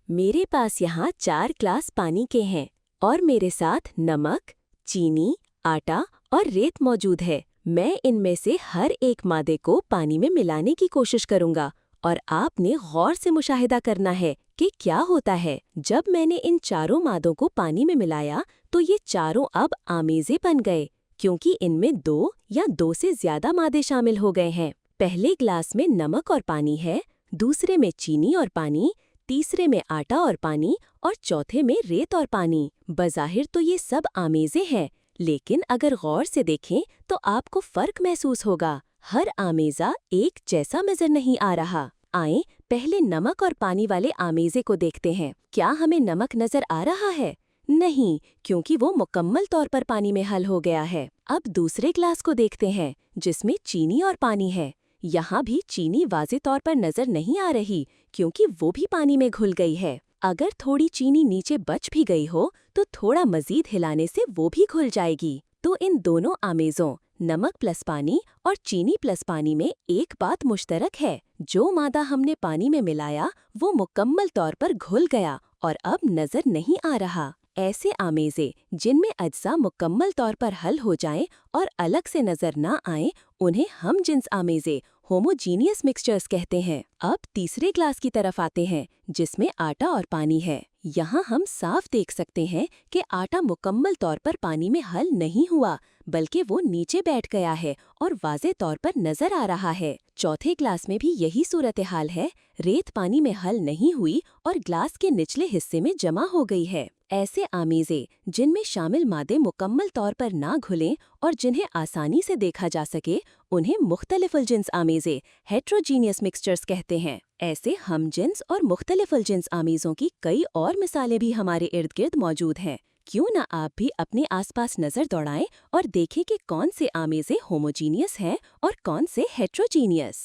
میرے پاس یہاں 4 گلاس پانی کے ہیں اور میرے ساتھ نمک، چینی، آٹا اور ریت موجود ہے۔ میں ان میں سے ہر ایک مادے کو پانی میں ملانے کی کوشش کروں گا اور آپ نے غور سے مشاہدہ کرنا ہے کہ کیا ہوتا ہے۔ جب میں نے ان چاروں مادوں کو پانی میں ملایا تو یہ چاروں اب آمیزے بن گئے کیونکہ ان میں 2 یا 2 سے زیادہ مادے شامل ہو گئے ہیں۔ پہلے گلاس میں نمک اور پانی ہے، دوسرے میں چینی اور پانی، تیسرے میں آٹا اور پانی اور چوتھے میں ریت اور پانی۔ بظاہر تو یہ سب آمیزے ہیں، لیکن اگر غور سے دیکھیں تو آپ کو فرق محسوس ہوگا۔ ہر آمیزہ ایک جیسا نظر نہیں آ رہا۔ آئیں پہلے نمک اور پانی والے آمیزے کو دیکھتے ہیں۔ کیا ہمیں نمک نظر آ رہا ہے؟ نہیں، کیونکہ وہ مکمل طور پر پانی میں حل ہو گیا ہے۔ اب دوسرے گلاس کو دیکھتے ہیں جس میں چینی اور پانی ہے۔ یہاں بھی چینی واضح طور پر نظر نہیں آ رہی کیونکہ وہ بھی پانی میں گھل گئی ہے۔ اگر تھوڑی چینی نیچے بچ بھی گئی ہو تو تھوڑا مزید ہلانے سے وہ بھی گھل جائے گی۔ تو ان دونوں آمیزوں نمک پلس پانی اور چینی پلس پانی میں ایک بات مشترک ہے۔ جو مادہ ہم نے پانی میں ملایا وہ مکمل طور پر گھل گیا اور اب نظر نہیں آ رہا۔ ایسے آمیزے جن میں اجزاء مکمل طور پر حل ہو جائیں اور الگ سے نظر نہ آئیں انہیں ہم جنس آمیزے ہوموجینئس مکسچرز کہتے ہیں۔ اب تیسرے گلاس کی طرف آتے ہیں جس میں آٹا اور پانی ہے۔ یہاں ہم صاف دیکھ سکتے ہیں کہ آٹا مکمل طور پر پانی میں حل نہیں ہوا بلکہ وہ نیچے بیٹھ گیا ہے اور واضح طور پر نظر آ رہا ہے۔ چوتھے گلاس میں بھی یہی صورتحال ہے، ریت پانی میں حل نہیں ہوئی اور گلاس کے نچلے حصے میں جمع ہو گئی ہے۔ ایسے آمیزے جن میں شامل مادے مکمل طور پر نہ گھلیں اور جنہیں آسانی سے دیکھا جا سکے انہیں مختلف الجنس آمیزے ہیٹروجینئس مکسچرز کہتے ہیں۔ ایسے ہم جنس اور مختلف الجنس آمیزوں کی کئی اور مثالیں بھی ہمارے ارد گرد موجود ہیں۔ کیوں نہ آپ بھی اپنے آس پاس نظر دوڑائیں اور دیکھیں کہ کون سے آمیزے ہوموجینئس ہیں اور کون سے ہیٹروجینئس۔